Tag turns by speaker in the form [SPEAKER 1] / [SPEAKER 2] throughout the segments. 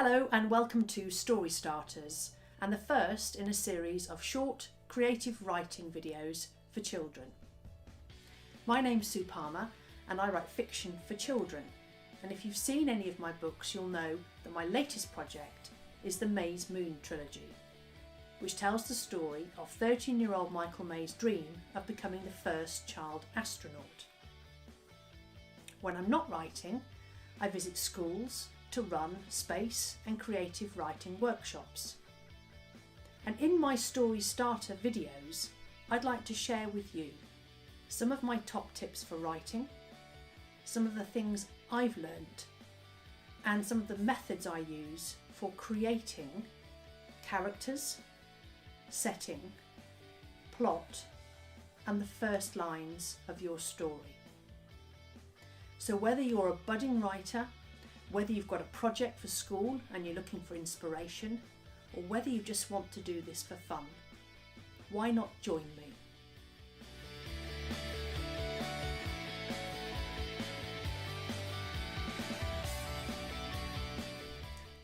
[SPEAKER 1] Hello and welcome to Story Starters, and the first in a series of short creative writing videos for children. My name's Sue Palmer and I write fiction for children, and if you've seen any of my books you'll know that my latest project is the May's Moon trilogy, which tells the story of 13-year-old Michael May's dream of becoming the first child astronaut. When I'm not writing, I visit schools to run space and creative writing workshops. And in my Story Starter videos, I'd like to share with you some of my top tips for writing, some of the things I've learnt, and some of the methods I use for creating characters, setting, plot, and the first lines of your story. So whether you're a budding writer, whether you've got a project for school and you're looking for inspiration, or whether you just want to do this for fun, why not join me?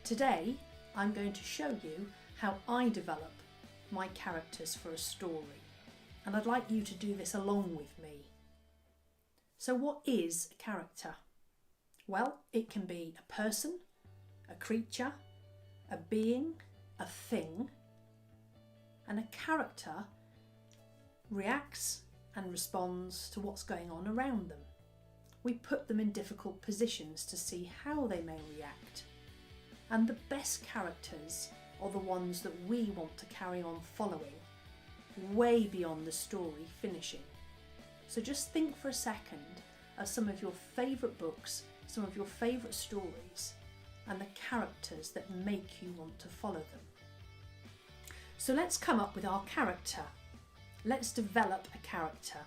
[SPEAKER 1] Today, I'm going to show you how I develop my characters for a story, and I'd like you to do this along with me. So what is a character? Well, it can be a person, a creature, a being, a thing, and a character reacts and responds to what's going on around them. We put them in difficult positions to see how they may react, and the best characters are the ones that we want to carry on following, way beyond the story finishing. So just think for a second of some of your favourite books, some of your favourite stories, and the characters that make you want to follow them. So let's come up with our character. Let's develop a character.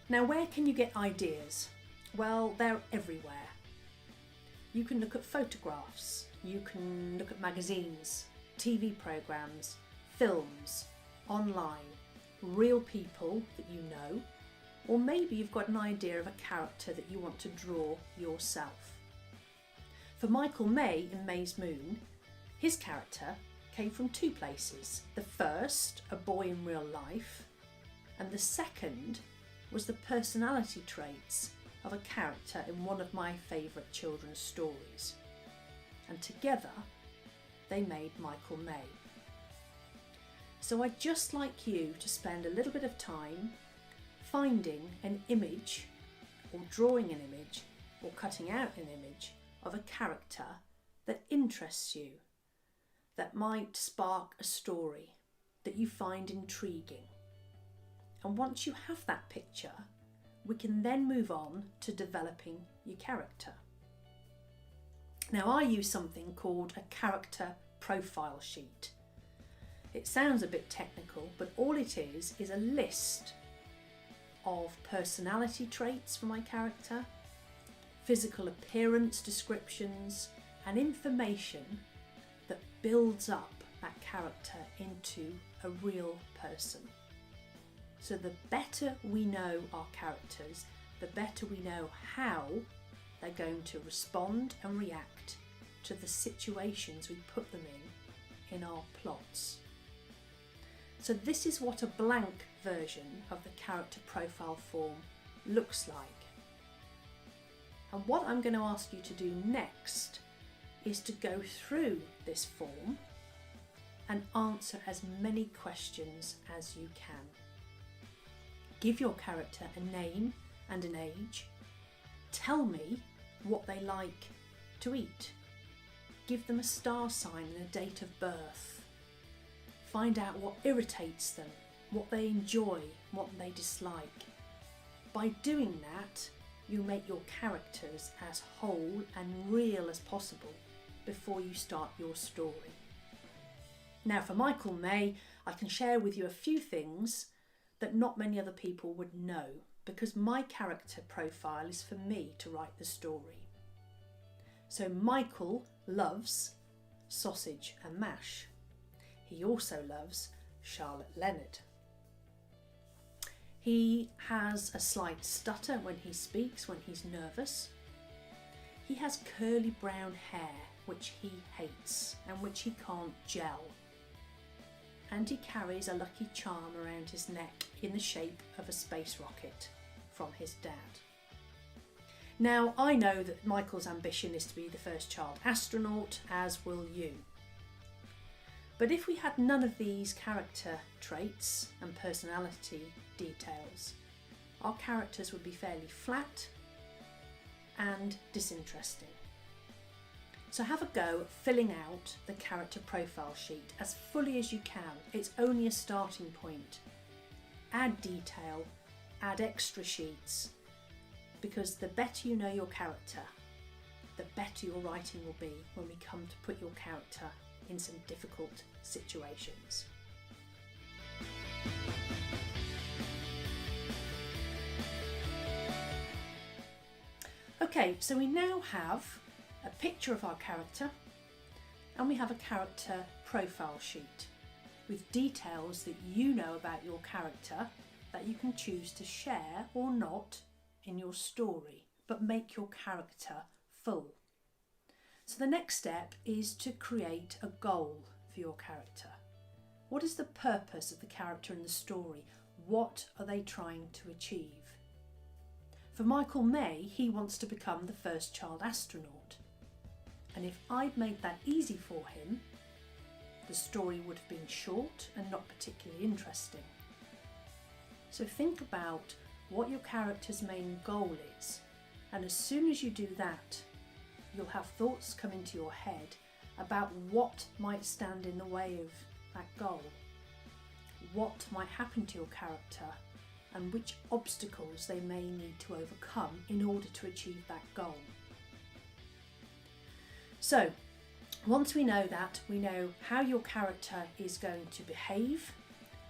[SPEAKER 1] Now, where can you get ideas? Well, they're everywhere. You can look at photographs, you can look at magazines, TV programmes, films, online, real people that you know, or maybe you've got an idea of a character that you want to draw yourself. For Michael May in May's Moon, his character came from two places. The first, a boy in real life, and the second was the personality traits of a character in one of my favourite children's stories. And together, they made Michael May. So I'd just like you to spend a little bit of time finding an image, or drawing an image, or cutting out an image of a character that interests you, that might spark a story that you find intriguing. And once you have that picture, we can then move on to developing your character. Now, I use something called a character profile sheet. It sounds a bit technical, but all it is a list of personality traits for my character, physical appearance descriptions, and information that builds up that character into a real person. So the better we know our characters, the better we know how they're going to respond and react to the situations we put them in our plots. So this is what a blank version of the character profile form looks like. And what I'm going to ask you to do next is to go through this form and answer as many questions as you can. Give your character a name and an age. Tell me what they like to eat. Give them a star sign and a date of birth. Find out what irritates them, what they enjoy, what they dislike. By doing that, you make your characters as whole and real as possible before you start your story. Now, for Michael May, I can share with you a few things that not many other people would know, because my character profile is for me to write the story. So Michael loves sausage and mash. He also loves Charlotte Leonard. He has a slight stutter when he speaks, when he's nervous. He has curly brown hair which he hates and which he can't gel. And he carries a lucky charm around his neck in the shape of a space rocket from his dad. Now, I know that Michael's ambition is to be the first child astronaut, as will you. But if we had none of these character traits and personality details, our characters would be fairly flat and disinteresting. So have a go at filling out the character profile sheet as fully as you can. It's only a starting point. Add detail, add extra sheets, because the better you know your character, the better your writing will be when we come to put your character in some difficult situations. Okay, so we now have a picture of our character and we have a character profile sheet with details that you know about your character that you can choose to share or not in your story, but make your character full. So the next step is to create a goal for your character. What is the purpose of the character in the story? What are they trying to achieve? For Michael May, he wants to become the first child astronaut. And if I'd made that easy for him, the story would have been short and not particularly interesting. So think about what your character's main goal is, and as soon as you do that, you'll have thoughts come into your head about what might stand in the way of that goal, what might happen to your character, and which obstacles they may need to overcome in order to achieve that goal. So, once we know that, we know how your character is going to behave,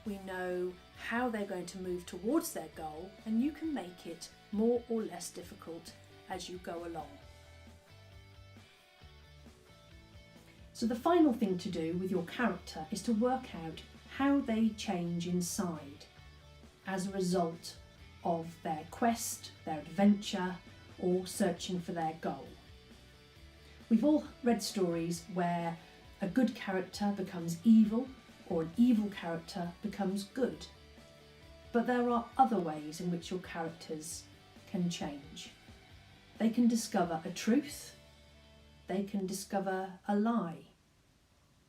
[SPEAKER 1] we know how they're going to move towards their goal, and you can make it more or less difficult as you go along. So the final thing to do with your character is to work out how they change inside as a result of their quest, their adventure, or searching for their goal. We've all read stories where a good character becomes evil or an evil character becomes good. But there are other ways in which your characters can change. They can discover a truth, they can discover a lie,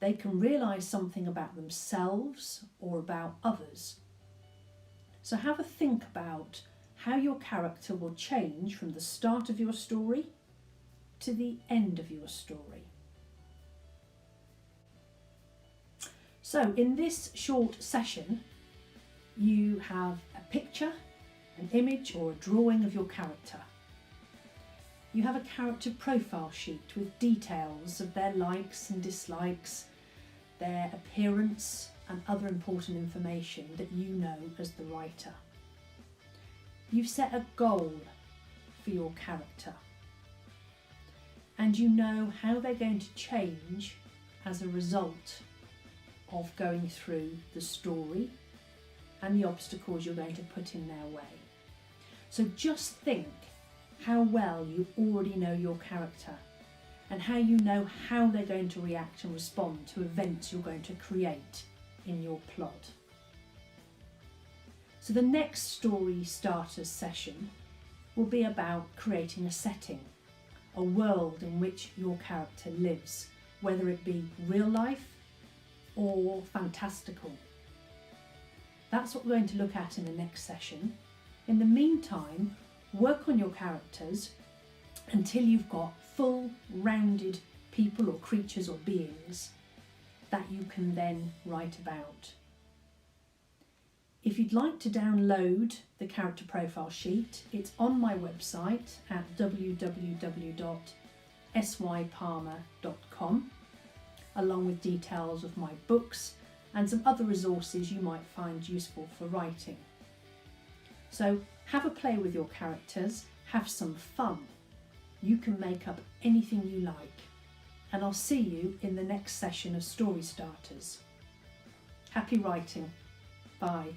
[SPEAKER 1] they can realise something about themselves or about others. So have a think about how your character will change from the start of your story to the end of your story. So in this short session, you have a picture, an image or a drawing of your character. You have a character profile sheet with details of their likes and dislikes, their appearance and other important information that you know as the writer. You've set a goal for your character, and you know how they're going to change as a result of going through the story and the obstacles you're going to put in their way. So just think how well you already know your character and how you know how they're going to react and respond to events you're going to create in your plot. So the next story starters session will be about creating a setting, a world in which your character lives, whether it be real life or fantastical. That's what we're going to look at in the next session. In the meantime, work on your characters until you've got full, rounded people or creatures or beings that you can then write about. If you'd like to download the character profile sheet, it's on my website at www.sypalmer.com, along with details of my books and some other resources you might find useful for writing. So have a play with your characters, have some fun. You can make up anything you like, and I'll see you in the next session of Story Starters. Happy writing. Bye.